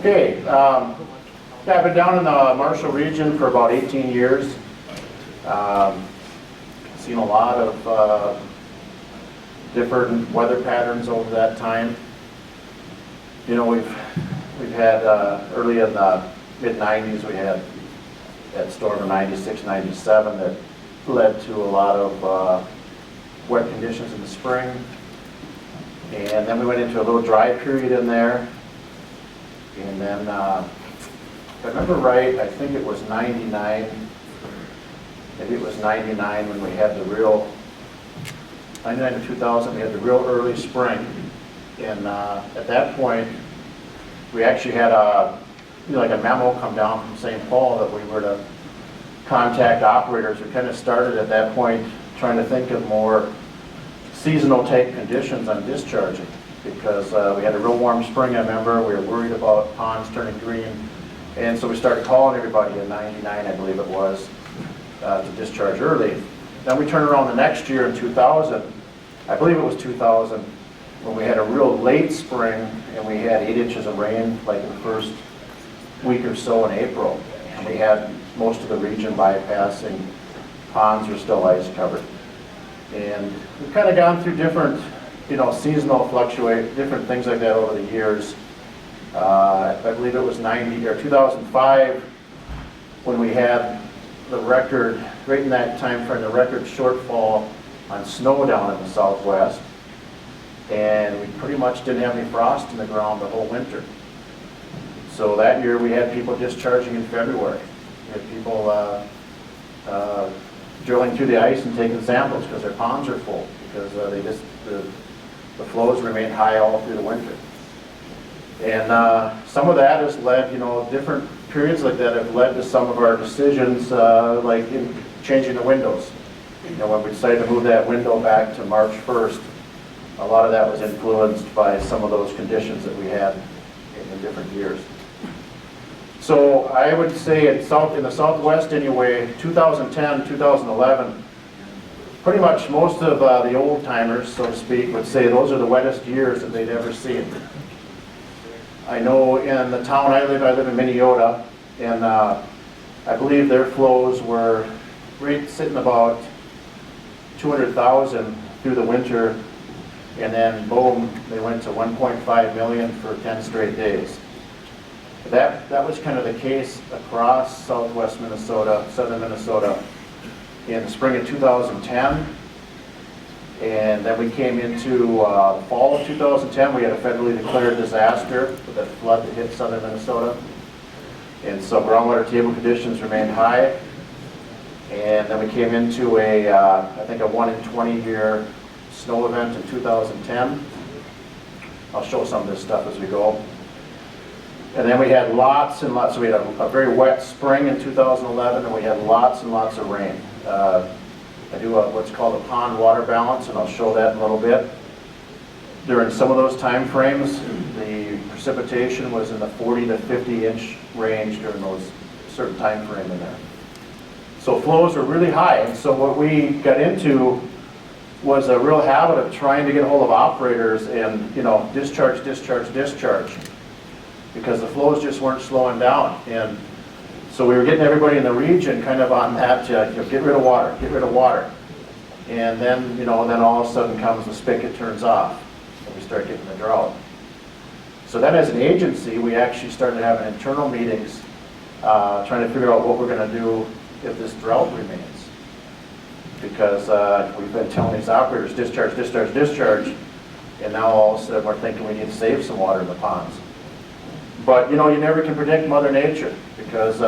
Okay, yeah, I've been down in the Marshall region for about 18 years. Seen a lot of different weather patterns over that time. You know, we've had early in the mid-90s, we had that storm of 96, 97 that led to a lot of wet conditions in the spring. And then we went into a little dry period in there. And then, if I remember right, I think it was 99, maybe it was 99 when we had the real, 99 to 2000, we had the real early spring. And at that point, we actually had like a memo come down from St. Paul that we were to contact operators. We kind of started at that point trying to think of more seasonal type conditions on discharging, because we had a real warm spring, I remember. We were worried about ponds turning green, and so we started calling everybody in 99, I believe it was, to discharge early. Then we turned around the next year in 2000, I believe it was 2000, when we had a real late spring and we had 8 inches of rain like in the first week or so in April. And we had most of the region bypassing, ponds were still ice covered. And we've kind of gone through different, seasonal different things like that over the years. I believe it was 2005 when we had the record, right in that time frame, the record shortfall on snow down in the Southwest. And we pretty much didn't have any frost in the ground the whole winter. So that year we had people discharging in February. We had people drilling through the ice and taking samples because their ponds are full, because the flows remain high all through the winter. And some of that has led, different periods like that have led to some of our decisions, like in changing the windows. When we decided to move that window back to March 1st, a lot of that was influenced by some of those conditions that we had in different years. So I would say in the Southwest anyway, 2010, 2011, pretty much most of the old timers, so to speak, would say those are the wettest years that they'd ever seen. I know in the town I live in Minnesota, and I believe their flows were sitting about 200,000 through the winter, and then boom, they went to 1.5 million for 10 straight days. That was kind of the case across southwest Minnesota, southern Minnesota in the spring of 2010. And then we came into the fall of 2010. We had a federally declared disaster with a flood that hit southern Minnesota. And so groundwater table conditions remained high. And then we came into I think a 1 in 20 year snow event in 2010. I'll show some of this stuff as we go. And then we had lots and lots, so we had a very wet spring in 2011, and we had lots and lots of rain. I do what's called a pond water balance, and I'll show that in a little bit. During some of those time frames, the precipitation was in the 40 to 50 inch range during those certain time frame in there. So flows were really high, and so what we got into was a real habit of trying to get a hold of operators and, discharge, discharge, discharge, because the flows just weren't slowing down. And so we were getting everybody in the region kind of on that, get rid of water, get rid of water. And then, then all of a sudden comes the spigot turns off, and we start getting the drought. So then as an agency, we actually started having internal meetings, trying to figure out what we're going to do if this drought remains. Because we've been telling these operators, discharge, discharge, discharge, and now all of a sudden we're thinking we need to save some water in the ponds. But you never can predict Mother Nature, because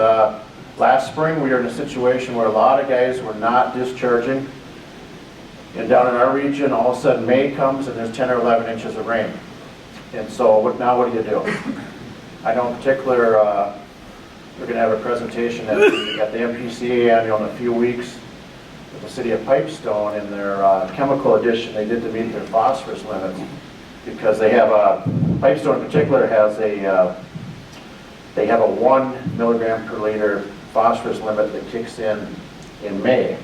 last spring we were in a situation where a lot of guys were not discharging, and down in our region all of a sudden May comes and there's 10 or 11 inches of rain. And so now what do you do? I know in particular we're going to have a presentation at the MPCA annual in a few weeks with the city of Pipestone. In their chemical addition they did to meet their phosphorus limits, because they have Pipestone in particular has they have a 1 milligram per liter phosphorus limit that kicks in May.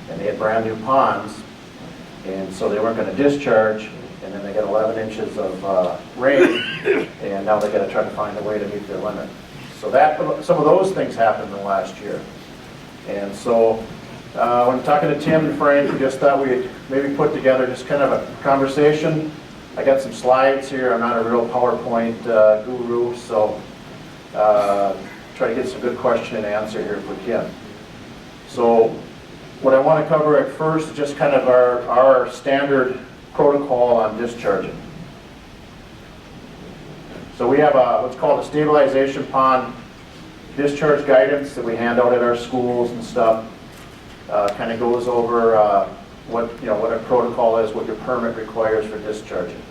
And they had brand new ponds, and so they weren't going to discharge. and then they get 11 inches of rain, and now they got to try to find a way to meet their limit. So some of those things happened in the last year. And so when talking to Tim and Frank, we just thought we'd maybe put together just kind of a conversation. I got some slides here. I'm not a real PowerPoint guru, so try to get some good question and answer here if we can. So what I want to cover at first is just kind of our standard protocol on discharging. So we have what's called a stabilization pond discharge guidance that we hand out at our schools and stuff. Kind of goes over what a protocol is, what your permit requires for discharging.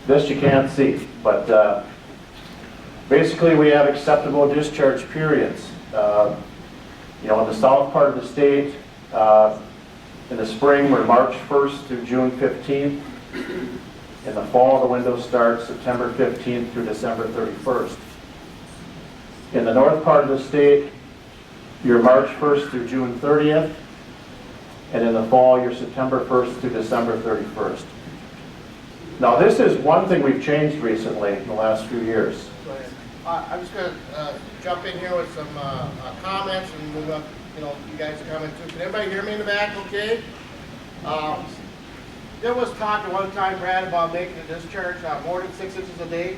This you can't see, but basically we have acceptable discharge periods. In the south part of the state, in the spring we're March 1st through June 15th. In the fall, the window starts September 15th through December 31st. In the north part of the state, you're March 1st through June 30th. And in the fall, you're September 1st through December 31st. Now, this is one thing we've changed recently in the last few years. I'm just going to jump in here with some comments and move up. You guys are coming too. Can everybody hear me in the back okay? There was talk at one time, Brad, about making a discharge more than 6 inches a day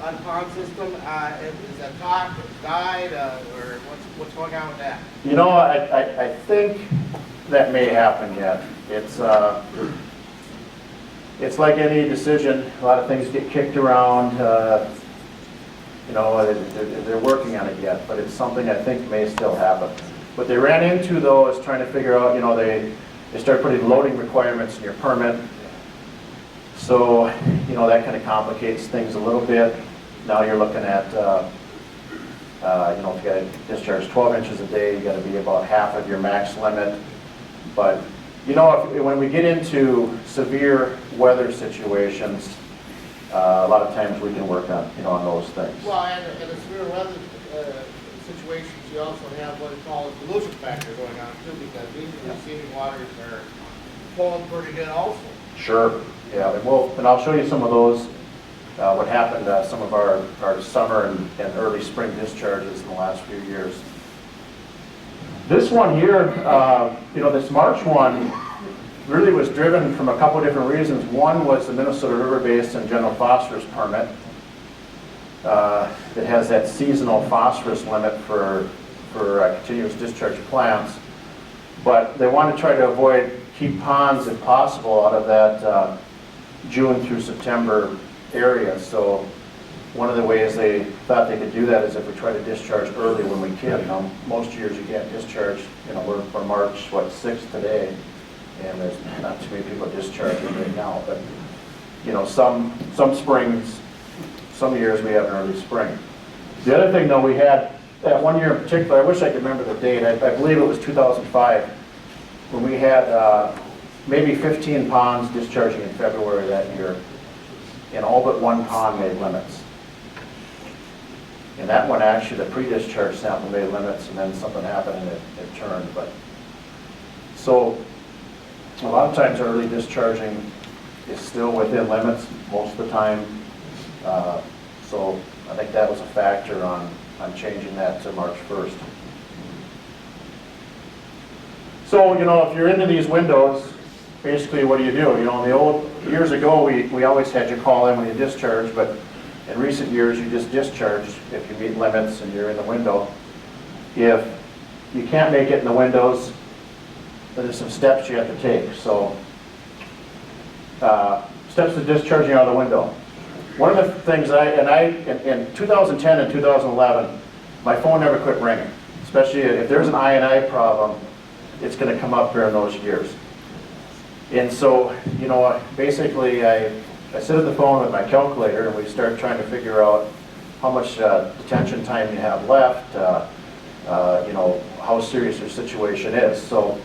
on the pond system. Is that talk died, or what's going on with that? I think that may happen yet. It's like any decision. A lot of things get kicked around. They're working on it yet, but it's something I think may still happen. What they ran into, though, is trying to figure out, they start putting loading requirements in your permit. So, that kind of complicates things a little bit. Now you're looking at, if you got to discharge 12 inches a day, you got to be about half of your max limit. But, when we get into severe weather situations, a lot of times we can work on, on those things. Well, and in the severe weather situations, you also have what is called a dilution factor going on too, because these receiving waters are flowing pretty good also. Sure, yeah, and I'll show you some of those, what happened some of our summer and early spring discharges in the last few years. This one here, this March one, really was driven from a couple of different reasons. One was the Minnesota River Basin General Phosphorus Permit. It has that seasonal phosphorus limit for continuous discharge plants, but they want to try to keep ponds if possible out of that June through September area. So one of the ways they thought they could do that is if we try to discharge early when we can. Most years you can't discharge. We're March 6th today, and there's not too many people discharging right now. But some springs. Some years we have an early spring. The other thing, though, we had that one year in particular, I wish I could remember the date, I believe it was 2005, when we had maybe 15 ponds discharging in February that year, and all but one pond made limits. And that one, actually, the pre-discharge sample made limits, and then something happened and it turned. But so a lot of times early discharging is still within limits most of the time. So I think that was a factor on changing that to March 1st. So, if you're into these windows, basically what do? In the old years ago, we always had you call in when you discharge, but in recent years, you just discharge if you meet limits and you're in the window. If you can't make it in the windows, there's some steps you have to take. So, steps to discharging out of the window. One of the things in 2010 and 2011, my phone never quit ringing. Especially if there's an I&I problem, it's going to come up during those years. And so, basically I sit at the phone with my calculator and we start trying to figure out how much detention time you have left, how serious your situation is. So,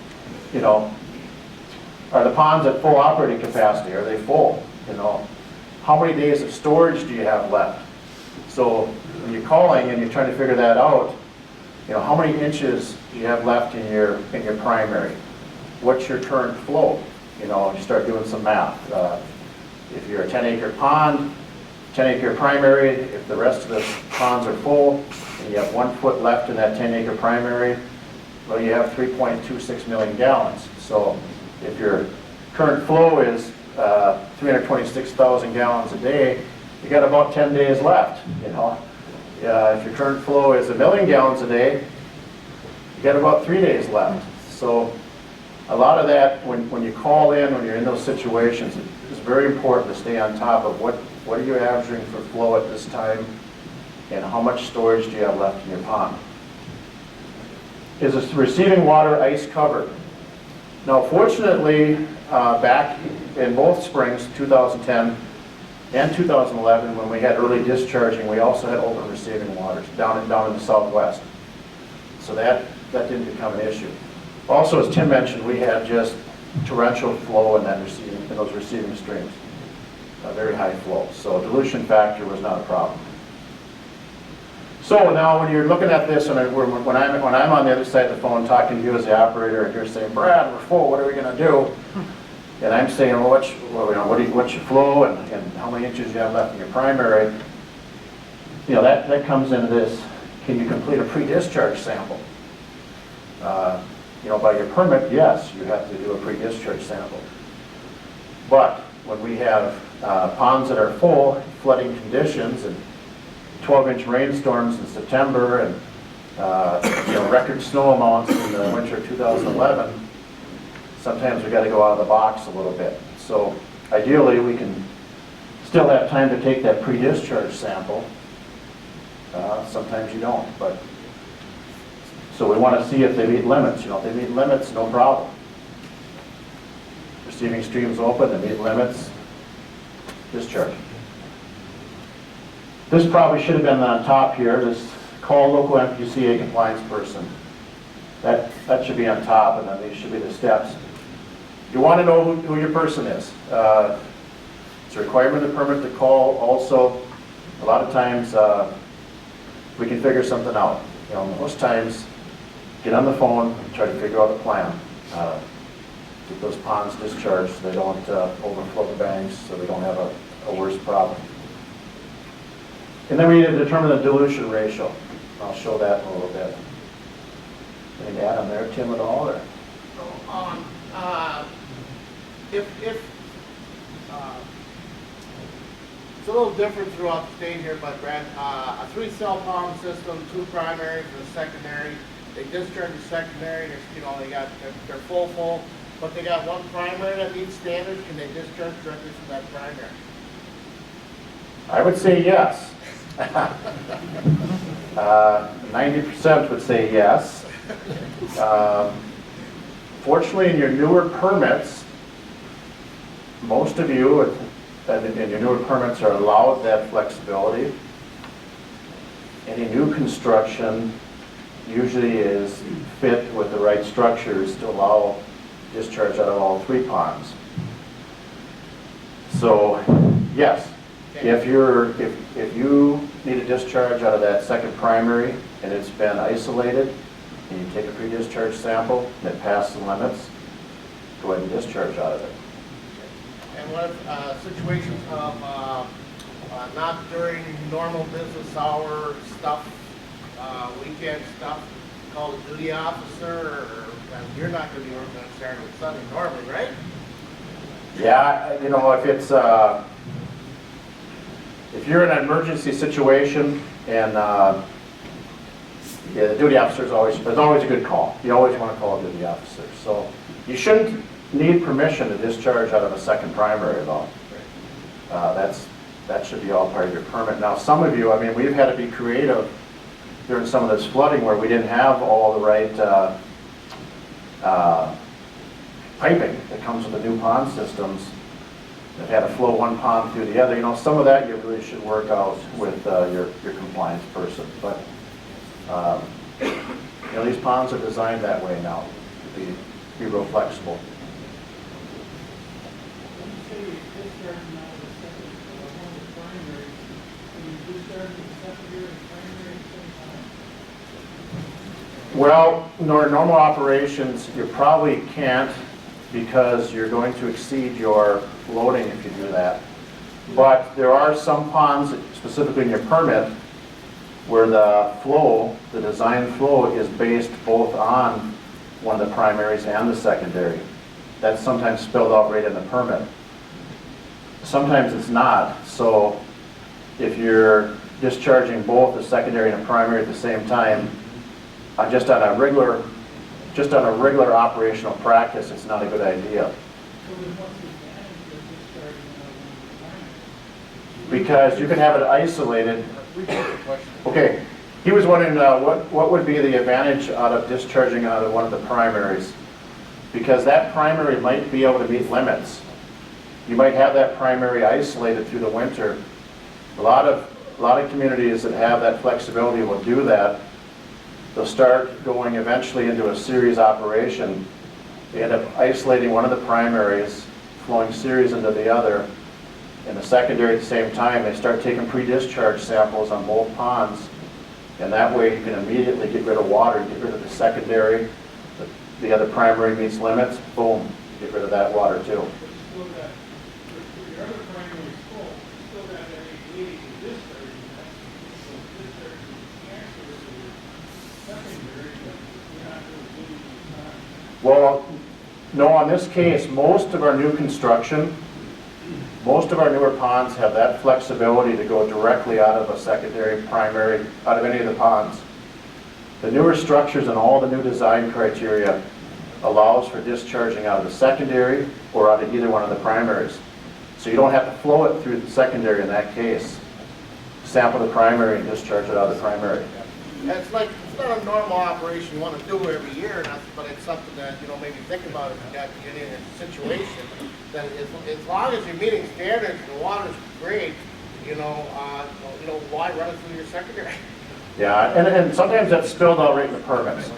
are the ponds at full operating capacity? Are they full? How many days of storage do you have left? So when you're calling and you're trying to figure that out, how many inches do you have left in your primary? What's your current flow? You know, you start doing some math. If you're a 10-acre pond, 10-acre primary, if the rest of the ponds are full, and you have 1 foot left in that 10-acre primary, well, you have 3.26 million gallons. So if your current flow is 326,000 gallons a day, you got about 10 days left, you know. If your current flow is 1 million gallons a day, you got about 3 days left. So a lot of that, when you call in, when you're in those situations, it's very important to stay on top of what are you averaging for flow at this time, and how much storage do you have left in your pond. Is this receiving water ice covered? Now, fortunately, back in both springs, 2010 and 2011, when we had early discharging, we also had open receiving waters down in the southwest. So that didn't become an issue. Also, as Tim mentioned, we had just torrential flow in those receiving streams, a very high flow. So dilution factor was not a problem. So now when you're looking at this, and when I'm on the other side of the phone talking to you as the operator, and you're saying, Brad, we're full, what are we going to do? And I'm saying, well, what's your flow, and how many inches you have left in your primary? You know, that comes into this. Can you complete a pre-discharge sample? You know, by your permit, yes, you have to do a pre-discharge sample. But when we have ponds that are full, flooding conditions, and 12-inch rainstorms in September, and you know, record snow amounts in the winter of 2011, sometimes we got to go out of the box a little bit. So ideally, we can still have time to take that pre-discharge sample. Sometimes you don't, but so we want to see if they meet limits. You know, if they meet limits, no problem. Receiving streams open, they meet limits, discharge. This probably should have been on top here. This call local MPCA compliance person. That should be on top, and then these should be the steps. You want to know who your person is. It's a requirement of the permit to call. Also, a lot of times we can figure something out. You know, most times, get on the phone and try to figure out a plan. Get those ponds discharged so they don't overflow the banks, so we don't have a worse problem. And then we need to determine the dilution ratio. I'll show that in a little bit. Anything to add on there, Tim, at all? Or? It's a little different throughout the state here, but Brad, a 3-cell pond system, 2 primaries and a secondary. They discharge the secondary, you know, they're full, but they got 1 primary that meets standards. Can they discharge directly from that primary? I would say yes. 90% would say yes. Fortunately, in your newer permits, most of you in your newer permits are allowed that flexibility. Any new construction usually is fit with the right structures to allow discharge out of all 3 ponds. So, yes. If you need a discharge out of that second primary and it's been isolated, and you take a pre-discharge sample and it passes the limits, go ahead and discharge out of it. And what if situations of not during normal business hour stuff, weekend stuff, call the duty officer, or you're not going to be working on Saturday and Sunday normally, right? Yeah, you know, if you're in an emergency situation, and yeah, the duty officer is always a good call. You always want to call a duty officer. So you shouldn't need permission to discharge out of a second primary though. That should be all part of your permit. Now, some of you, I mean, we've had to be creative during some of this flooding where we didn't have all the right piping that comes with the new pond systems. That had to flow 1 pond through the other. You know, some of that you really should work out with your compliance person. But you know, these ponds are designed that way now to be real flexible. Well, in our normal operations, you probably can't because you're going to exceed your loading if you do that. But there are some ponds, specifically in your permit, where the flow, the design flow, is based both on one of the primaries and the secondary. That's sometimes spelled out right in the permit. Sometimes it's not. So if you're discharging both the secondary and the primary at the same time, just on a regular operational practice, it's not a good idea. Because you can have it isolated. Okay, he was wondering what would be the advantage out of discharging out of one of the primaries? Because that primary might be able to meet limits. You might have that primary isolated through the winter. A lot of communities that have that flexibility will do that. They'll start going eventually into a series operation. They end up isolating one of the primaries, flowing series into the other. And the secondary at the same time, they start taking pre-discharge samples on both ponds. And that way you can immediately get rid of water, get rid of the secondary. The other primary meets limits, boom, get rid of that water too. Well, no, on this case, most of our new construction, most of our newer ponds have that flexibility to go directly out of a secondary, primary, out of any of the ponds. The newer structures and all the new design criteria allows for discharging out of the secondary or out of either one of the primaries. So you don't have to flow it through the secondary in that case. Sample the primary and discharge it out of the primary. It's like, it's not a normal operation you want to do every year, but it's something that, maybe think about if you got to get in a situation that as long as you're meeting standards and the water's great, why run it through your secondary? Yeah, and sometimes that's spelled out right in the permits.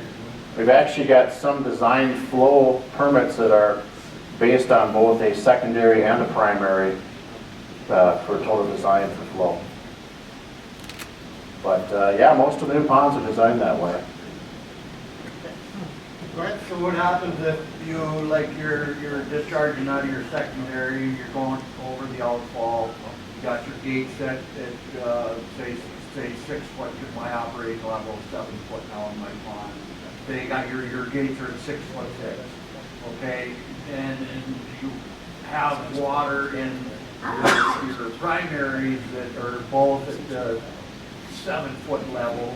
We've actually got some design flow permits that are based on both a secondary and a primary for total design for flow. But yeah, most of the new ponds are designed that way. Right, so what happens if you're discharging out of your secondary, you're going over the outfall, you got your gate set at, say 6 foot, because my operating level is 7 foot now in my pond. They got your gates are at 6'6", okay? And you have water in your primaries that are both at the 7 foot level,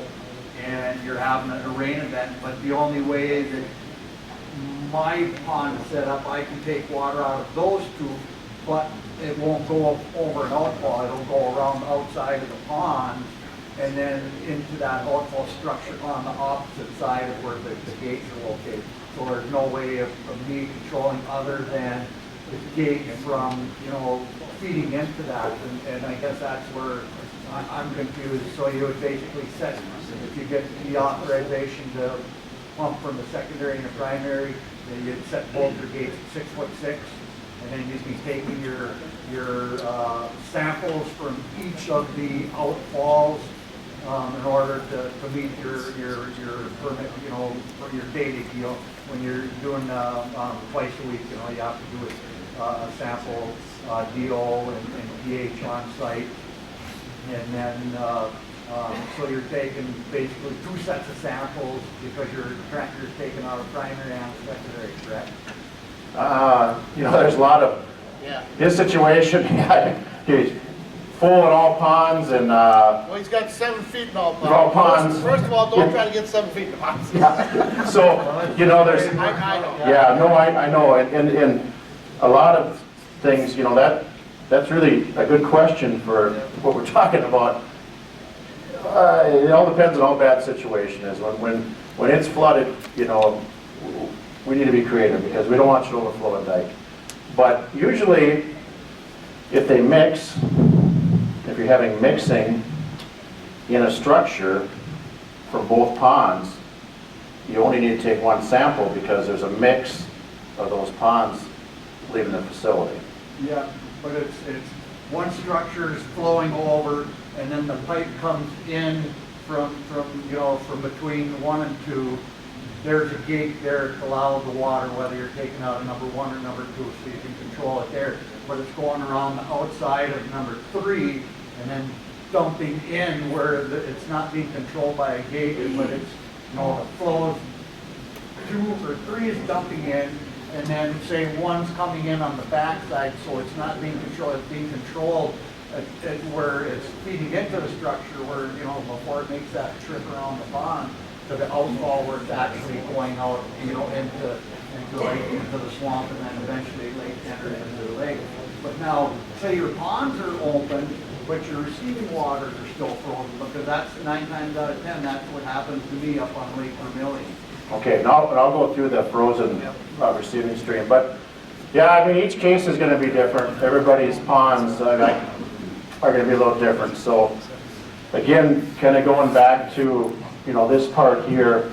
and you're having a rain event, but the only way that my pond is set up, I can take water out of those two, but it won't go over an outfall, it'll go around the outside of the pond, and then into that outfall structure on the opposite side of where the gates are located. So there's no way of me controlling other than the gate from, feeding into that, and I guess that's where I'm confused. So you would basically set, if you get the authorization to pump from the secondary and the primary, then you'd set both your gates at 6'6", and then you'd be taking your samples from each of the outfalls in order to meet your permit, for your data deal. When you're doing twice a week, you have to do a sample deal and pH on site. And then, so you're taking basically 2 sets of samples because your tractor's taking out a primary and secondary, correct? There's a lot of, his situation, he's full in all ponds and... Well, he's got 7 feet in all ponds. All ponds. First of all, don't try to get 7 feet in the ponds. Yeah. So, there's... I know. Yeah, no, I know, and a lot of things, that's really a good question for what we're talking about. It all depends on how bad the situation is. When it's flooded, we need to be creative because we don't want you to overflow a dike. But usually, if they mix, if you're having mixing in a structure from both ponds, you only need to take 1 sample because there's a mix of those ponds leaving the facility. Yeah, but it's one structure is flowing over, and then the pipe comes in from between 1 and 2, there's a gate there to allow the water, whether you're taking out a number 1 or number 2, so you can control it there. But it's going around the outside of number 3 and then dumping in where it's not being controlled by a gate, but it's, you know, the flows 2 or 3 is dumping in, and then say 1's coming in on the backside, so it's not being controlled, it's being controlled at where it's feeding into the structure, where, you know, before it makes that trip around the pond to the outfall where it's actually going out, you know, into the swamp, and then eventually lake enters into the lake. But now, say your ponds are open, but your receiving waters are still frozen, because that's 9 times out of 10, that's what happens to me up on Lake Vermilion. Okay, now I'll go through the frozen receiving stream, but yeah, I mean, each case is going to be different. Everybody's ponds are going to be a little different. So again, kind of going back to, you know, this part here,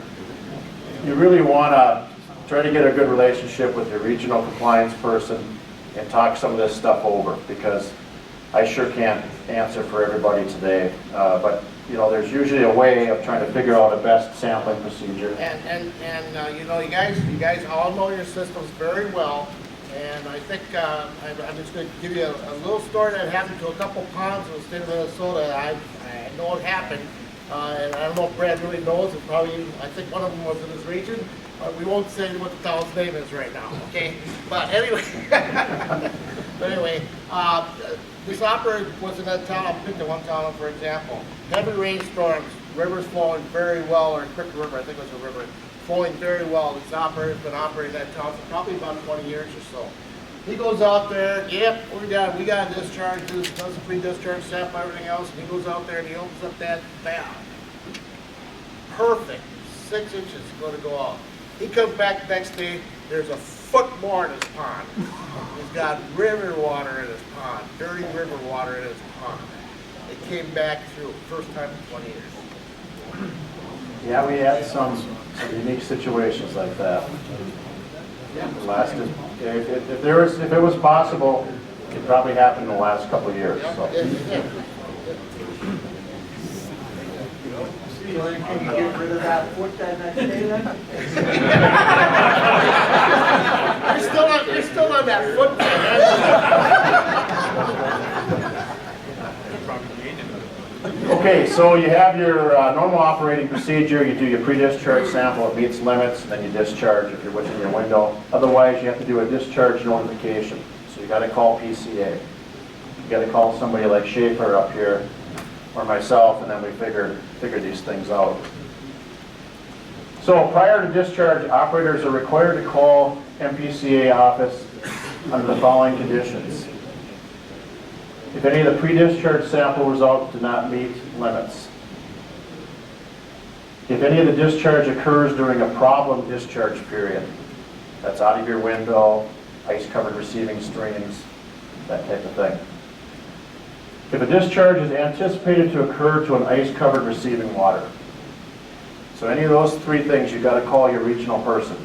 you really want to try to get a good relationship with your regional compliance person and talk some of this stuff over, because I sure can't answer for everybody today, but you know, there's usually a way of trying to figure out a best sampling procedure. And you know, you guys all know your systems very well, and I think I'm just going to give you a little story that happened to a couple ponds in the state of Minnesota. I know it happened, and I don't know if Brad really knows. It probably, I think one of them was in his region. We won't say what the town's name is right now, okay? But anyway, this operator was in that town. I'll pick the one town for example. Heavy rainstorms, rivers flowing very well, or Creek River, I think it was a river, flowing very well. This operator's been operating that town for probably about 20 years or so. He goes out there, yep, we got a discharge, does a pre-discharge sample, everything else, and he goes out there and he opens up that valve. Perfect, 6 inches going to go out. He comes back the next day, there's a foot more in his pond. He's got river water in his pond, dirty river water in his pond. It came back through, first time in 20 years. Yeah, we had some unique situations like that. If it was possible, it probably happened in the last couple of years. So. So then can you get rid of that foot that next day then? You're still on that foot thing. Okay, so you have your normal operating procedure. You do your pre-discharge sample, it meets limits, and then you discharge if you're within your window. Otherwise, you have to do a discharge notification. So you got to call PCA. You got to call somebody like Schaefer up here, or myself, and then we figure these things out. So prior to discharge, operators are required to call MPCA office under the following conditions. If any of the pre-discharge sample results do not meet limits. If any of the discharge occurs during a problem discharge period, that's out of your window, ice-covered receiving streams, that type of thing. If a discharge is anticipated to occur to an ice-covered receiving water. So any of those 3 things, you've got to call your regional person.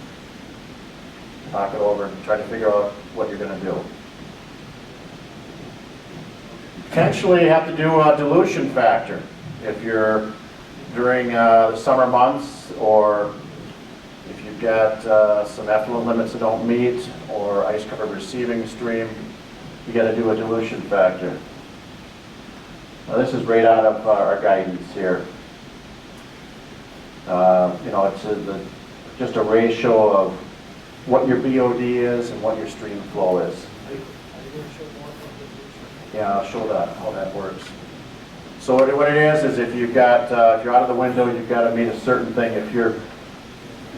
Talk it over and try to figure out what you're going to do. Potentially you have to do a dilution factor. If you're during the summer months, or if you've got some effluent limits that don't meet, or ice-covered receiving stream, you got to do a dilution factor. Now this is right out of our guidance here. You know, it's just a ratio of what your BOD is and what your stream flow is. Yeah, I'll show that, how that works. So what it is if you've got, if you're out of the window, you've got to meet a certain thing. If your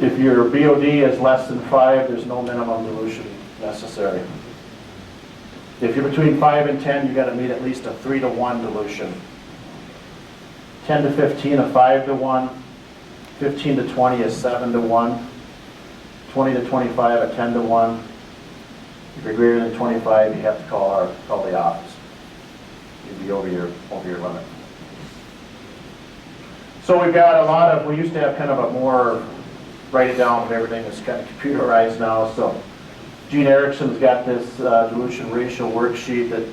BOD is less than 5, there's no minimum dilution necessary. If you're between 5 and 10, you've got to meet at least a 3-to-1 dilution. 10 to 15, a 5-to-1. 15 to 20 is 7-to-1. 20 to 25, a 10-to-1. If you're greater than 25, you have to call the office. You'd be over your limit. So we've got a lot of, we used to have kind of a more write it down, but everything is kind of computerized now. So Gene Erickson's got this dilution ratio worksheet that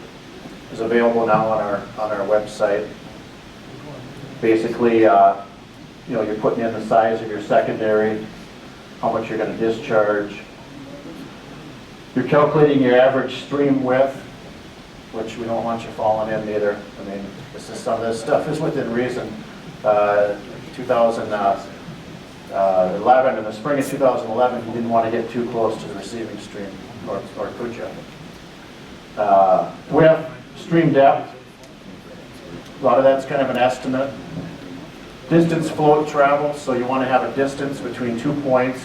is available now on our website. Basically, you know, you're putting in the size of your secondary, how much you're going to discharge. You're calculating your average stream width, which we don't want you falling in either. I mean, some of this stuff is within reason. 2011, in the spring of 2011, you didn't want to get too close to the receiving stream, or could you? Width, stream depth, a lot of that's kind of an estimate. Distance float travel, so you want to have a distance between 2 points,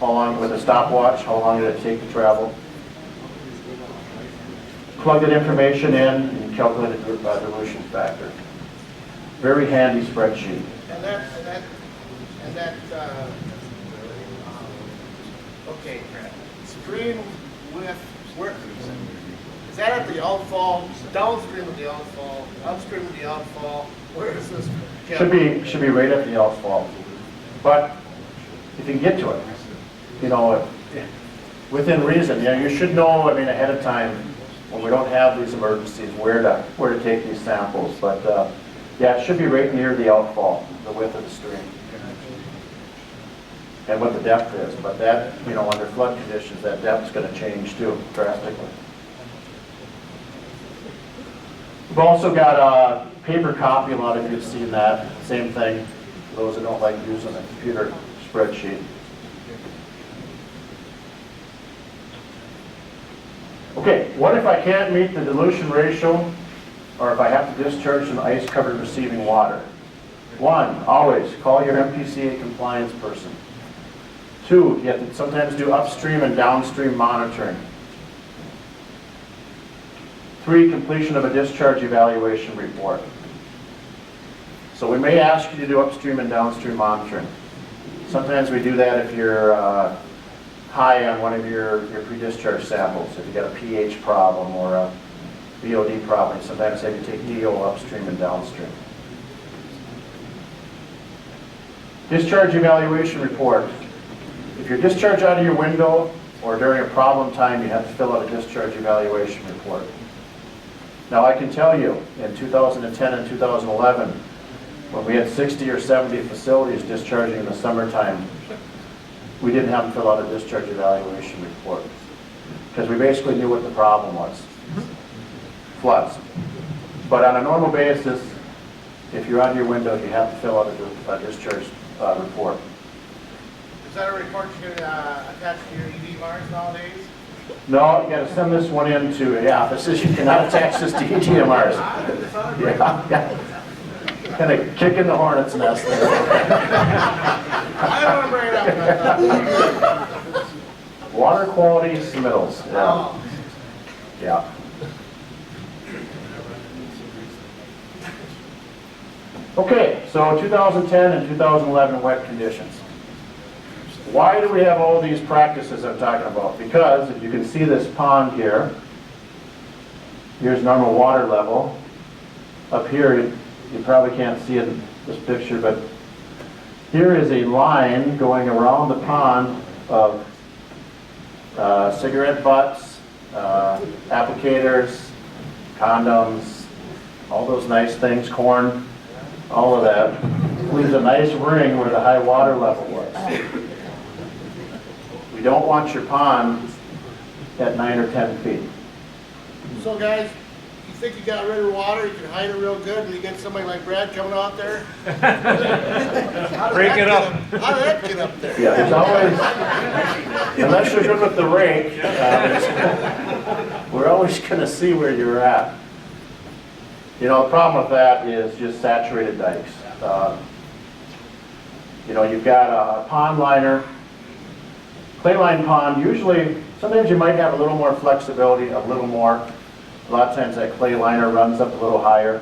how long with a stopwatch, how long did it take to travel. Plug that information in and calculate a dilution factor. Very handy spreadsheet. Okay, stream with, where, is that at the outfall, downstream of the outfall, upstream of the outfall? Where is this? Should be right at the outfall. But if you can get to it, you know, within reason, you know, you should know, I mean, ahead of time, when we don't have these emergencies, where to take these samples. But yeah, it should be right near the outfall, the width of the stream, and what the depth is. But that, you know, under flood conditions, that depth's going to change too, drastically. We've also got a paper copy. A lot of you have seen that. Same thing for those that don't like using a computer spreadsheet. Okay, what if I can't meet the dilution ratio, or if I have to discharge some ice-covered receiving water? 1, always call your MPCA compliance person. 2, you have to sometimes do upstream and downstream monitoring. 3, completion of a discharge evaluation report. So we may ask you to do upstream and downstream monitoring. Sometimes we do that if you're high on one of your pre-discharge samples. If you got a pH problem or a BOD problem, sometimes they have to take DO upstream and downstream. Discharge evaluation report. If you're discharged out of your window or during a problem time, you have to fill out a discharge evaluation report. Now I can tell you, in 2010 and 2011, when we had 60 or 70 facilities discharging in the summertime, we didn't have them fill out a discharge evaluation report because we basically knew what the problem was. Floods. But on a normal basis, if you're out of your window, you have to fill out a discharge report. Is that a report you can attach to your ED Mars nowadays? No, you got to send this one in to the offices. You cannot attach this to ETMRs. Yeah. Kind of kicking the hornet's nest there. I don't want to bring it up. Water quality submittals. Yeah. Yeah. Okay, so 2010 and 2011 wet conditions. Why do we have all these practices I'm talking about? Because if you can see this pond here, here's normal water level. Up here, you probably can't see it in this picture, but here is a line going around the pond of cigarette butts, applicators, condoms, all those nice things, corn, all of that. Leaves a nice ring where the high water level was. We don't want your pond at 9 or 10 feet. So guys, you think you got rid of water, you can hide it real good, and you get somebody like Brad coming out there? Break it up. How did that get up there? Yeah, there's always, unless you're good with the rake, we're always going to see where you're at. You know, the problem with that is just saturated dikes. You know, you've got a pond liner, clay line pond. Usually, sometimes you might have a little more flexibility, a little more. A lot of times that clay liner runs up a little higher.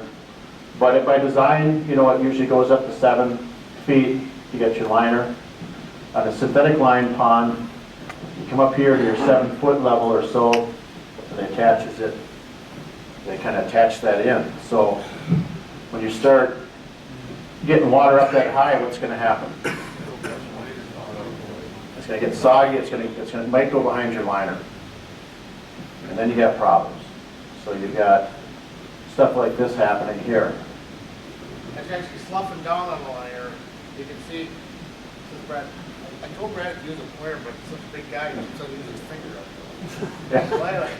But by design, you know, it usually goes up to 7 feet. You get your liner. On a synthetic line pond, you come up here to your 7-foot level or so, and it attaches it. They kind of attach that in. So when you start getting water up that high, what's going to happen? It's going to get soggy. It might go behind your liner, and then you got problems. So you've got stuff like this happening here. It's actually sloughing down on the liner. You can see, this is Brad. I told Brad to use a pointer, but he's such a big guy, he doesn't use his finger up Yeah. there. Well, anyway,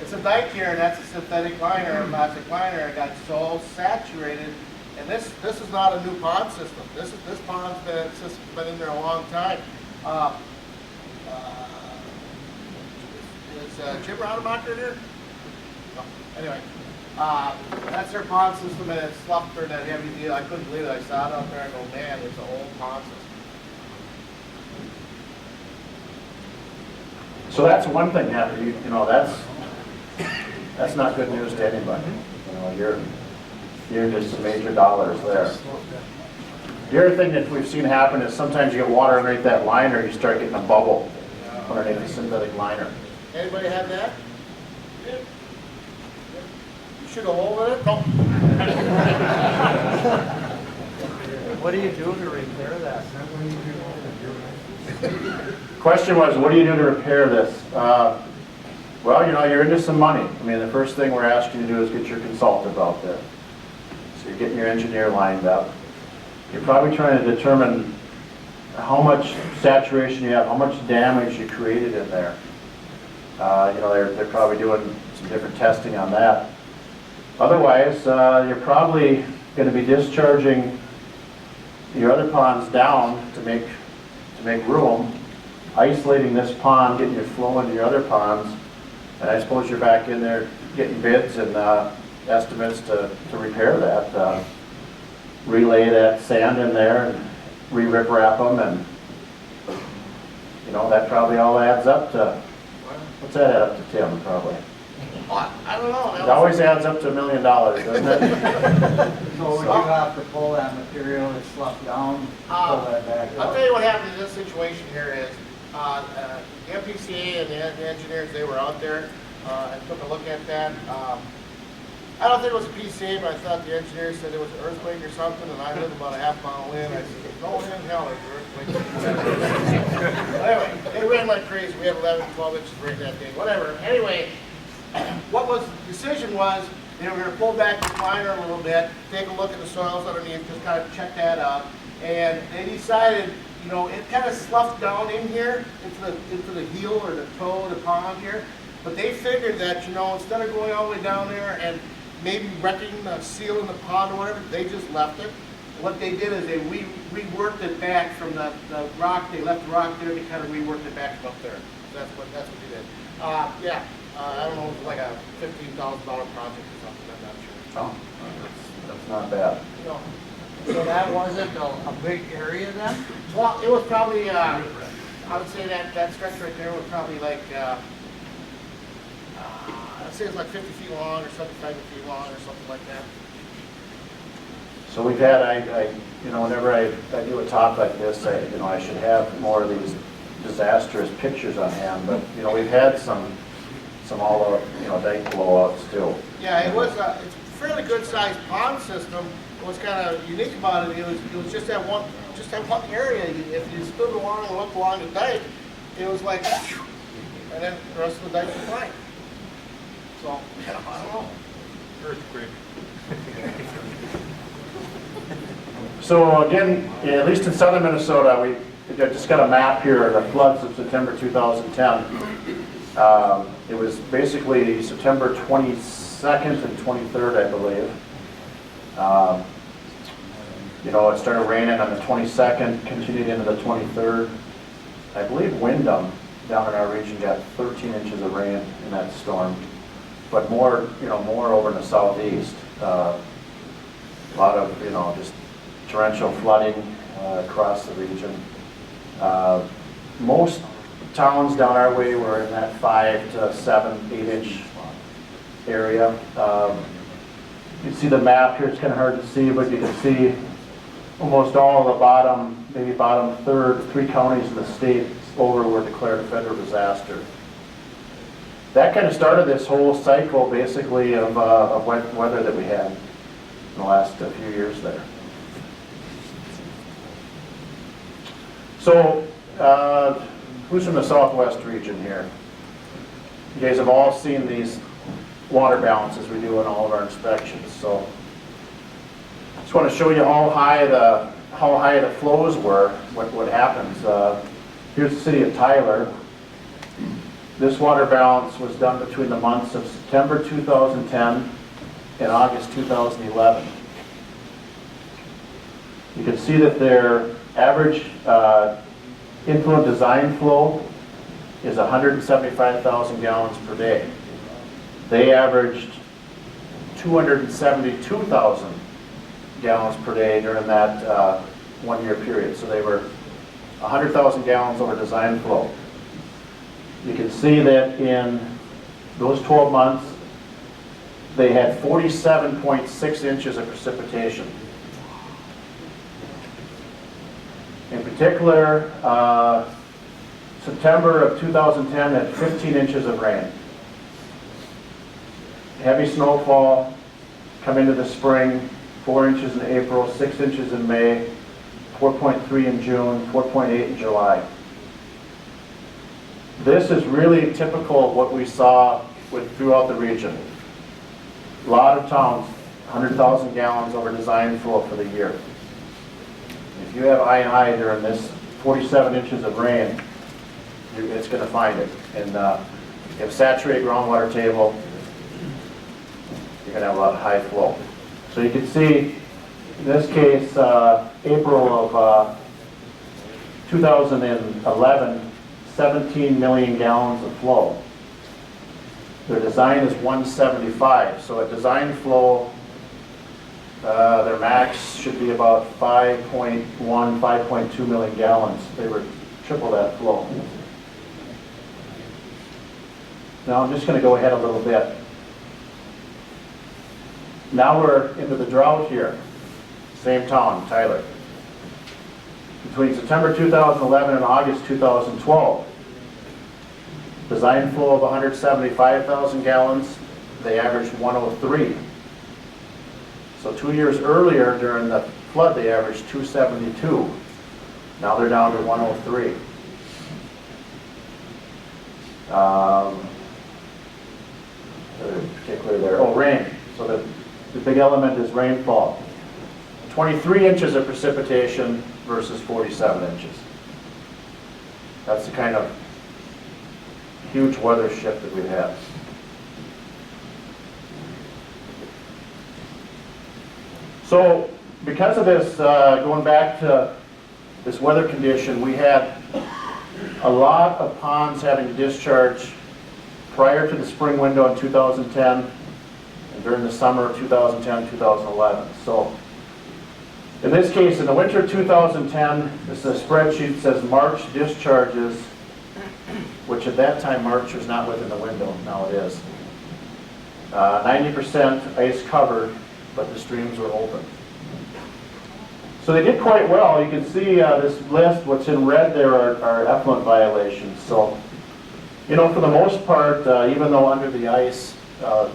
it's a dike here, and that's a synthetic liner, a plastic liner. It got so saturated, and this is not a new pond system. This pond's been in there a long time. Is Jim Rademacher here? No. Anyway, that's their pond system, and it's sloughed for that heavy deal. I couldn't believe it. I saw it out there and go, man, it's an old pond system. So that's one thing, you know, that's not good news to anybody. You know, you're just major dollars there. The other thing that we've seen happen is sometimes you get water underneath that liner, you start getting a bubble underneath the synthetic liner. Anybody had that? Yeah. You should have hold it. No. What do you do to repair that? Question was, what do you do to repair this? Well, you know, you're into some money. I mean, the first thing we're asking you to do is get your consultant out there. So you're getting your engineer lined up. You're probably trying to determine how much saturation you have, how much damage you created in there. You know, they're probably doing some different testing on that. Otherwise, you're probably going to be discharging your other ponds down to make room, isolating this pond, getting your flow into your other ponds, and I suppose you're back in there getting bids and estimates to repair that, relay that sand in there and re-rip wrap them, and you know, that probably all adds up to, what's that add up to, Tim, probably? I don't know. It always adds up to $1 million, doesn't it? So would you have to pull that material that's sloughed down, pull that back I'll up? tell you what happened in this situation here is, the MPCA and the engineers, they were out there and took a look at that. I don't think it was a PCA, but I thought the engineer said it was an earthquake or something, and I live about a half mile away, and I said, no in hell, there's an earthquake. Anyway, they ran like crazy. We had 11, 12 inches of rain that day, whatever. Anyway, what was the decision was they were going to pull back the liner a little bit, take a look at the soils underneath, just kind of check that out, and they decided, you know, it kind of sloughed down in here into the heel or the toe of the pond here, but they figured that, you know, instead of going all the way down there and maybe wrecking the seal in the pond or whatever, they just left it. What they did is they reworked it back from the rock. They left the rock there. They kind of reworked it back from up there. So that's what they did. Yeah, I don't know, it was like a $15,000 project or something. I'm not sure. Oh, that's not bad. No. So that wasn't a big area then? Well, it was probably, I would say that stretch right there was probably like, I'd say it's like 50 feet long or 75 feet long or something like that. So we've had, you know, whenever I do a talk like this, you know, I should have more of these disastrous pictures on hand, but, you know, we've had some all, you know, dike blowouts too. Yeah, it was, it's a fairly good sized pond system. What's kind of unique about it, it was just that one area. If you stood along and looked along the dike, it was like, and then the rest of the dike was fine. So, I don't know. Earthquake. So again, at least in southern Minnesota, we just got a map here of the floods of September 2010. It was basically September 22nd and 23rd, I believe. You know, it started raining on the 22nd, continued into the 23rd. I believe Windham down in our region got 13 inches of rain in that storm, but more, you know, more over in the southeast. A lot of, you know, just torrential flooding across the region. Most towns down our way were in that 5 to 7, 8 inch area. You can see the map here, it's kind of hard to see, but you can see almost all of the bottom, maybe bottom third, 3 counties in the state over were declared a federal disaster. That kind of started this whole cycle, basically, of wet weather that we had in the last few years there. So, who's from the southwest region here? You guys have all seen these water balances we do in all of our inspections. So, just want to show you how high the flows were. What happens? Here's the city of Tyler. This water balance was done between the months of September 2010 and August 2011. You can see that their average influent design flow is 175,000 gallons per day. They averaged 272,000 gallons per day during that 1 year period. So they were 100,000 gallons over design flow. You can see that in those 12 months, they had 47.6 inches of precipitation. In particular, September of 2010 had 15 inches of rain. Heavy snowfall come into the spring, 4 inches in April, 6 inches in May, 4.3 in June, 4.8 in July. This is really typical of what we saw throughout the region. A lot of towns, 100,000 gallons over design flow for the year. If you have I&I during this 47 inches of rain, it's going to find it. And if you have saturated groundwater table, you're going to have a lot of high flow. So you can see, in this case, April of 2011, 17 million gallons of flow. Their design is 175, so at design flow, their max should be about 5.1, 5.2 million gallons. They were triple that flow. Now I'm just going to go ahead a little bit. Now we're into the drought here. Same town, Tyler. Between September 2011 and August 2012, design flow of 175,000 gallons, they averaged 103. So 2 years earlier during the flood, they averaged 272. Now they're down to 103. Particularly there, rain. So the big element is rainfall. 23 inches of precipitation versus 47 inches. That's the kind of huge weather shift that we have. So because of this, going back to this weather condition, we had a lot of ponds having to discharge prior to the spring window in 2010 and during the summer of 2010, 2011. So in this case, in the winter of 2010, this is a spreadsheet that says March discharges, which at that time March was not within the window, now it is. 90% ice covered, but the streams were open. So they did quite well. You can see this list, what's in red there are effluent violations. So, you know, for the most part, even though under the ice, and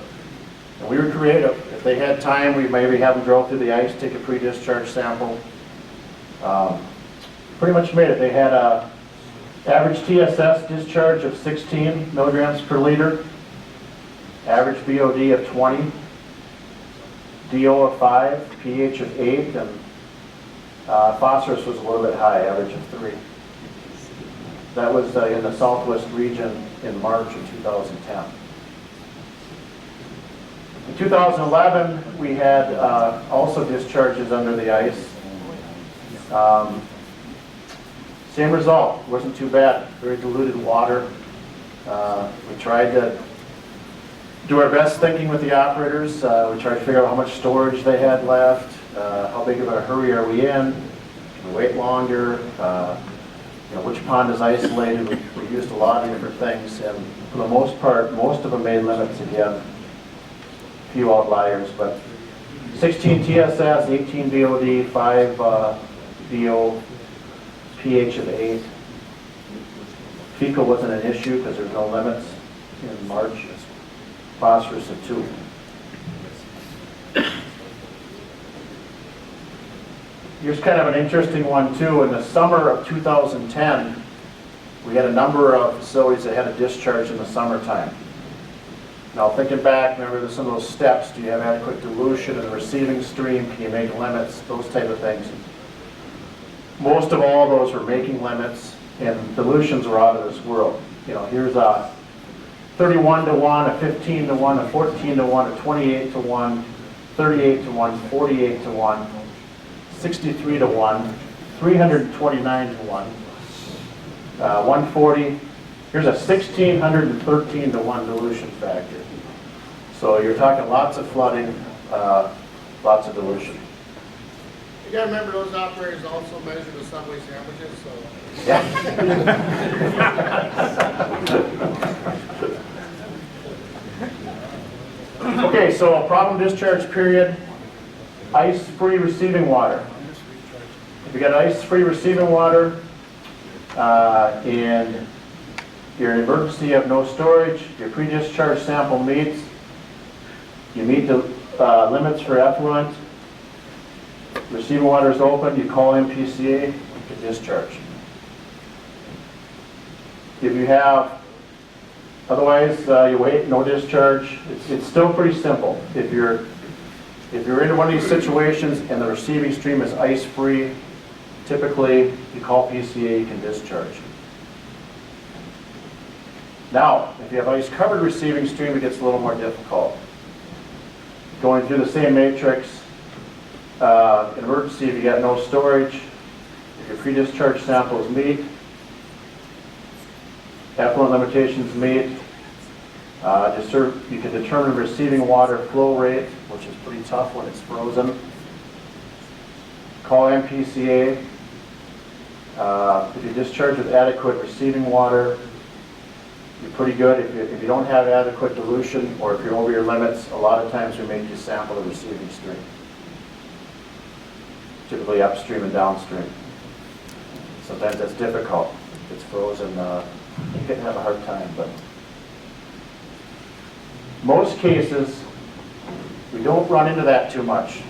we were creative. If they had time, we'd maybe have them drill through the ice, take a pre-discharge sample. Pretty much made it. They had a average TSS discharge of 16 milligrams per liter, average BOD of 20, DO of 5, pH of 8, and phosphorus was a little bit high, average of 3. That was in the southwest region in March of 2010. In 2011, we had also discharges under the ice. Same result, wasn't too bad, very diluted water. We tried to do our best thinking with the operators. We tried to figure out how much storage they had left, how big of a hurry are we in, can we wait longer, which pond is isolated. We used a lot of different things, and for the most part, most of them made limits again. A few outliers, but 16 TSS, 18 BOD, 5 BO, pH of 8. Fecal wasn't an issue because there's no limits in March. Phosphorus of 2. Here's kind of an interesting one too. In the summer of 2010, we had a number of facilities that had a discharge in the summertime. Now thinking back, remember some of those steps. Do you have adequate dilution in the receiving stream? Can you make limits? Those type of things. Most of all those were making limits. and dilutions were out of this world. You know, here's a 31 to 1, a 15 to 1, a 14 to 1, a 28 to 1, 38 to 1, 48 to 1, 63 to 1, 329 to 1, 140. Here's a 1613 to 1 dilution factor. So you're talking lots of flooding, lots of dilution. You gotta remember those operators also measure the Subway sandwiches, so. Yeah. Okay, so a problem discharge period, ice-free receiving water. If you got ice-free receiving water and you're in emergency, you have no storage, your pre-discharge sample meets, you meet the limits for effluent, receiving water is open, you call MPCA, you can discharge. If you have, otherwise you wait, no discharge, it's still pretty simple. If you're in one of these situations and the receiving stream is ice-free, typically you call PCA, you can discharge. Now, if you have ice-covered receiving stream, it gets a little more difficult. Going through the same matrix, in emergency, if you got no storage, if your pre-discharge samples meet, effluent limitations meet, you can determine receiving water flow rate, which is pretty tough when it's frozen. Call MPCA. If you discharge with adequate receiving water, you're pretty good. If you don't have adequate dilution, or if you're over your limits, a lot of times we make you sample the receiving stream. Typically upstream and downstream. Sometimes that's difficult. If it's frozen, you can have a hard time, but most cases, we don't run into that too much.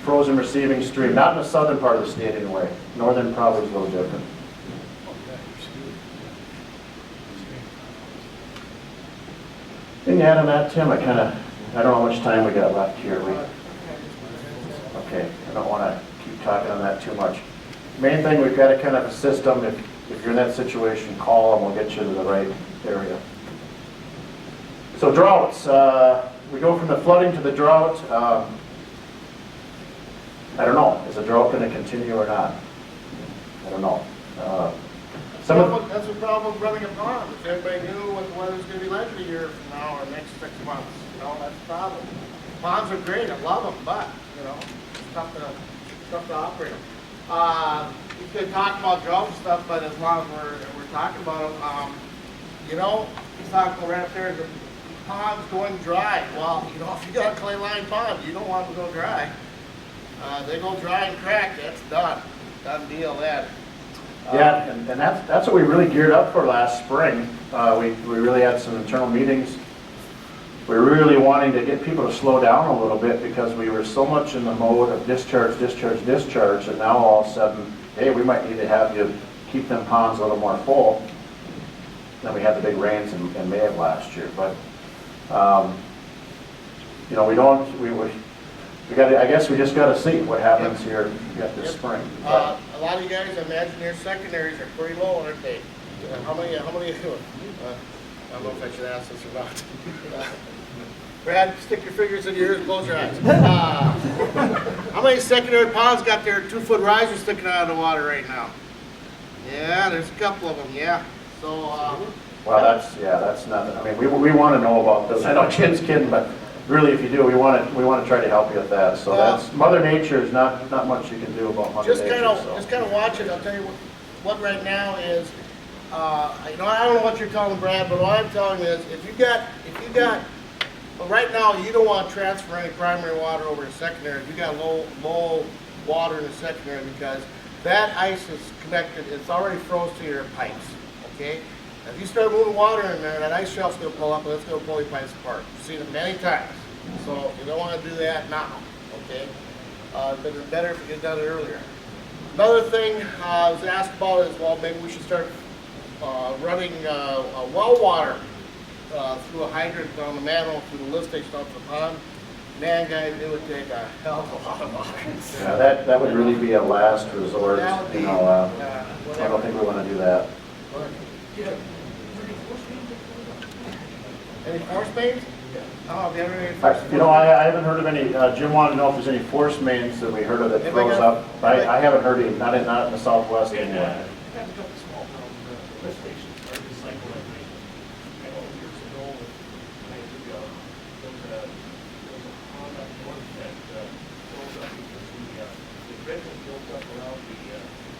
Frozen receiving stream, not in the southern part of the state anyway. Northern probably is a little different. Anything to add on that, Tim? I don't know how much time we got left here. Okay, I don't want to keep talking on that too much. Main thing, we've got a kind of a system. If you're in that situation, call and we'll get you to the right area. So droughts, we go from the flooding to the drought. I don't know, is the drought going to continue or not? I don't know. That's the problem with running a pond. If everybody knew what the weather's going to be like a year from now or next 6 months, that's the problem. Ponds are great, I love them, but, it's tough to operate them. You could talk about drought and stuff, but as long as we're talking about them, he's talking about right up there, the pond's going dry. Well, if you got a clay line pond, you don't want them to go dry. They go dry and crack, that's done. Done deal then. Yeah, and that's what we really geared up for last spring. We really had some internal meetings. We were really wanting to get people to slow down a little bit because we were so much in the mode of discharge, and now all of a sudden, hey, we might need to have you keep them ponds a little more full. Then we had the big rains in May of last year, but I guess we just got to see what happens here this spring. A lot of you guys, I imagine your secondaries are pretty low, aren't they? How many? I don't know if I should ask this or not. Brad, stick your fingers in your ears, close your eyes. How many secondary ponds got their 2-foot risers sticking out of the water right now? Yeah, there's a couple of them, yeah. So, well, that's nothing. I mean, we want to know about this. I know Jim's kidding, but really, if you do, we want to try to help you with that. So that's Mother Nature is not much you can do about Mother Nature. Just kind of watch it. I'll tell you what right now is. I don't know what you're telling Brad, but what I'm telling you is, if you got, right now you don't want to transfer any primary water over to secondary. If you got low water in the secondary, because that ice is connected. It's already froze to your pipes. Okay. If you start moving water in there, that ice shelf's going to pull up and it's going to pull your pipes apart. I've seen it many times. So you don't want to do that now, okay? But it's better if you get done it earlier. Another thing I was asked about is, well, maybe we should start running well water through a hydrant on the manhole through the lift station up to the pond. Man, guys, it would take a hell of a lot of water. Yeah, that would really be a last resort. That would be, I don't think we want to do that. Go ahead. Any force mains? Oh, the other any force? I haven't heard of any, Jim wanted to know if there's any force mains that we heard of that Anybody froze got- up. I haven't heard any, not in the southwest anyway. Have a couple small lift stations are recycled every, I know years ago, there was a pond up north that froze up because the grid was built up around the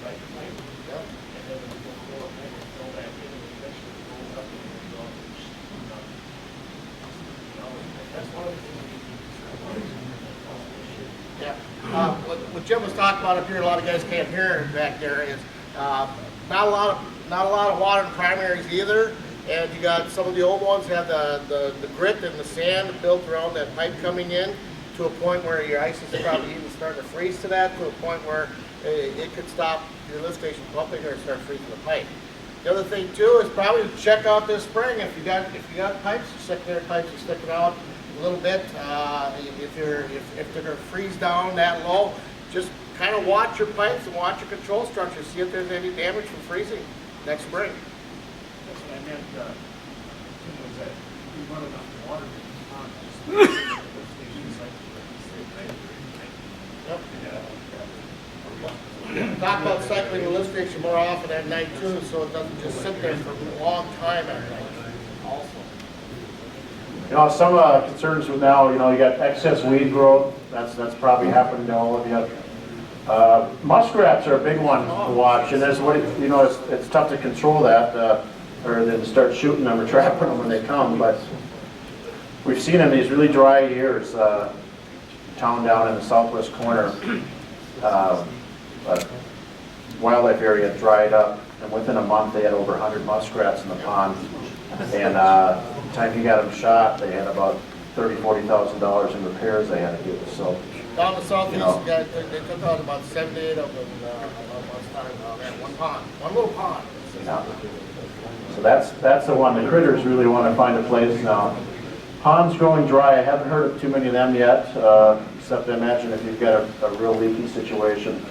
right pipe. Yep. And then the floor of it fell back in and eventually froze up and it was that's one of the things we need to do. Yeah. What Jim was talking about up here, a lot of guys can't hear back there, is not a lot of water in primaries either. And you got some of the old ones have the grit and the sand built around that pipe coming in to a point where your ice is probably even starting to freeze to that, to a point where it could stop your lift station pumping or start freezing the pipe. The other thing too is probably to check out this spring. If you got pipes, secondary pipes are sticking out a little bit. If they're going to freeze down that low, just kind of watch your pipes and watch your control structure. See if there's any damage from freezing next spring. That's what I meant, was that we run enough water to the pond, just lift stations like Talk about cycling the lift station more often at night too, so it doesn't just sit there for a long time at night. Also. Some concerns with now, you got excess weed growth. That's probably happening to all of you. Muskrats are a big one to watch, and it's tough to control that, or then start shooting them or trapping them when they come. But we've seen in these really dry years, town down in the southwest corner, wildlife area dried up, and within a month they had over 100 muskrats in the pond. And the time he got them shot, they had about $30,000-$40,000 in repairs they had to do. So down the southeast, they took out about 78 of them last time. At one little pond. yeah. So that's the one. The critters really want to find a place now. Ponds growing dry. I haven't heard of too many of them yet, except I imagine if you've got a real leaky situation.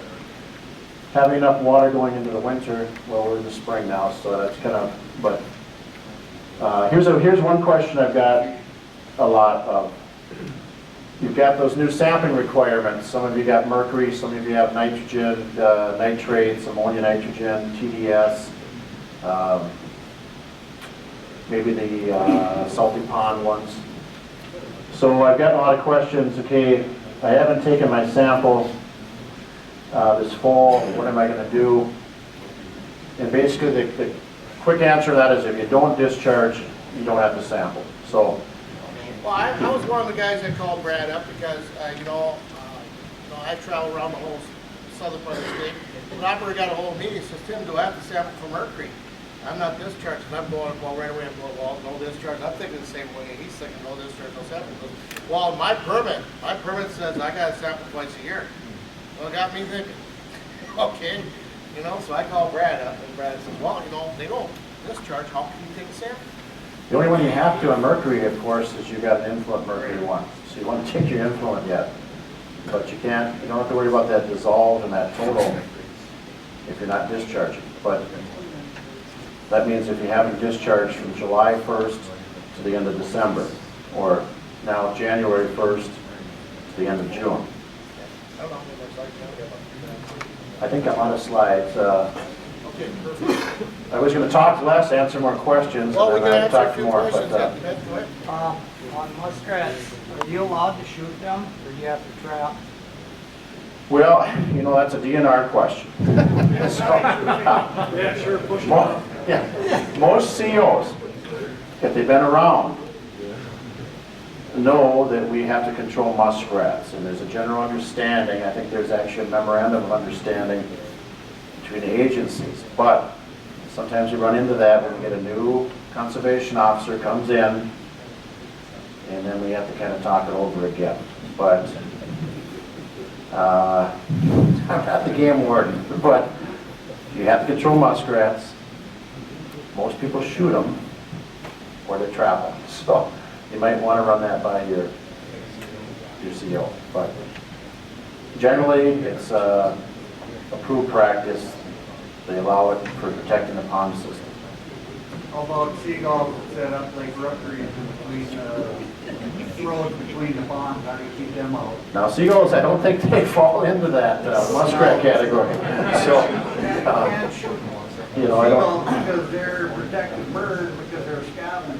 Having enough water going into the winter, well, we're in the spring now, so that's kind of, but here's one question I've got a lot of. You've got those new sampling requirements. Some of you got mercury, some of you have nitrogen, nitrates, ammonia nitrogen, TDS, maybe the salty pond ones. So I've gotten a lot of questions. Okay, I haven't taken my sample this fall. What am I going to do? And basically the quick answer to that is if you don't discharge, you don't have to sample. So, well, I was one of the guys that called Brad up because, I travel around the whole southern part of the state. The operator got a hold of me. He says, Tim, do I have to sample for mercury? I'm not discharged. And I'm going, well, right away, I'm going, well, no discharge. I'm thinking the same way he's thinking, no discharge, no sample. He goes, well, my permit says I got to sample twice a year. Well, it got me thinking, okay, so I called Brad up, and Brad says, well, they don't discharge. How can you take a sample? the only one you have to on mercury, of course, is you've got an influent mercury one. So you want to take your influent yet. But you don't have to worry about that dissolve and that total if you're not discharging. But that means if you haven't discharged from July 1st to the end of December, or now January 1st to the end of June. I think I'm on a slide. Okay, perfect. I was going to talk less, answer more questions, Well, we and can then I'd answer a talk few more. questions. But, Ed, go ahead. On muskrats, are you allowed to shoot them, or do you have to trap? well, that's a DNR question. So, Yeah, sure, push it. most COs, if they've been around, know that we have to control muskrats, and there's a general understanding. I think there's actually a memorandum of understanding between the agencies, but sometimes you run into that when you get a new conservation officer comes in, and then we have to kind of talk it over again. But I'm not the game warden, but you have to control muskrats. Most people shoot them or they trap them, so you might want to run that by your CO. But generally, it's approved practice. They allow it for protecting the pond system. How about seagulls set up like rookeries in between, roads between the ponds, how do you keep them out? Now seagulls, I don't think they fall into that muskrat category. So, you know, I Seagulls, don't, because they're protected birds, because they're scavengers.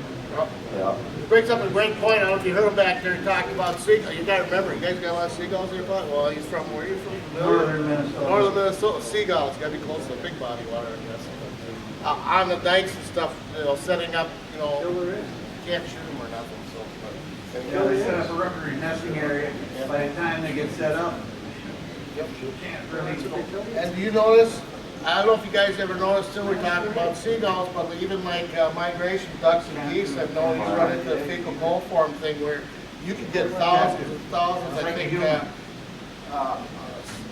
yeah. It brings up a great point. I don't know if you heard him back there talking about seagulls. You gotta remember, you guys got a lot of seagulls in your pond? Well, he's from, where are you from? Northern Minnesota. Northern Minnesota, seagulls, gotta be close to big body water, I guess. On the dikes and stuff, you know, setting up, you know, can't shoot them or nothing, so. Yeah, they set up a rookery nesting area, by the time they get set up, Yep. you can't really. And do you notice, I don't know if you guys ever noticed too, we're talking about seagulls, but even like migration ducks and geese, I've known he's run into the fecal coliform thing where you could get thousands and thousands, I think,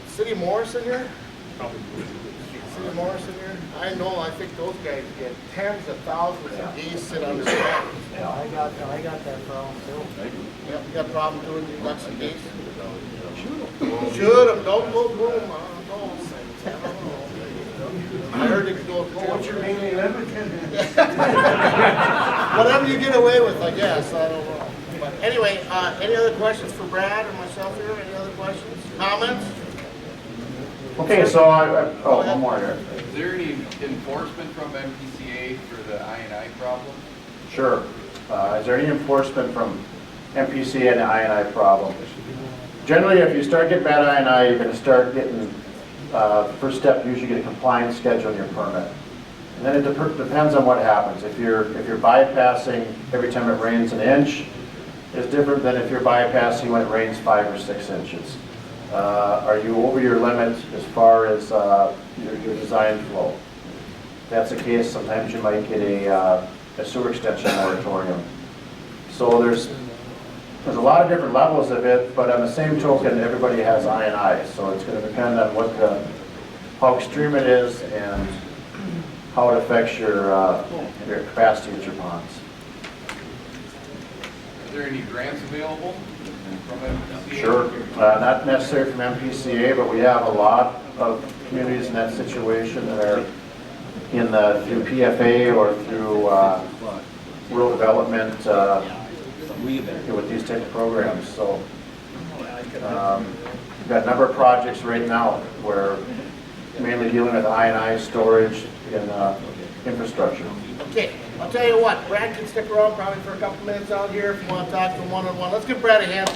City Morrison here? City Morrison here? I know, I think those guys get tens of thousands of geese sit on their ground. Yeah, I got that problem too. Yep, you got a problem doing your ducks and geese? Shoot them, don't go boom, I don't know. I heard it go. What's your daily limit? Whatever you get away with, I guess, I don't know. But anyway, any other questions for Brad or myself here? Any other questions, comments? Okay, so one more here. Is there any enforcement from MPCA for the I&I problem? Sure. Is there any enforcement from MPC and the I&I problem? Generally, if you start getting bad I&I, you're going to start getting, first step, usually get a compliance schedule on your permit. And then it depends on what happens. If you're bypassing every time it rains an inch, it's different than if you're bypassing when it rains 5 or 6 inches. Are you over your limit as far as your design flow? If that's the case, sometimes you might get a sewer extension moratorium. So there's a lot of different levels of it, but on the same token, everybody has I&I. So it's going to depend on how extreme it is and how it affects your capacity at your ponds. Are there any grants available from MPCA? Sure, not necessarily from MPCA, but we have a lot of communities in that situation that are through PFA or through rural development with these type of programs. So we've got a number of projects right now where mainly dealing with I&I storage and infrastructure. Okay, I'll tell you what, Brad can stick around probably for a couple minutes out here if you want to talk to him one-on-one. Let's give Brad a hand.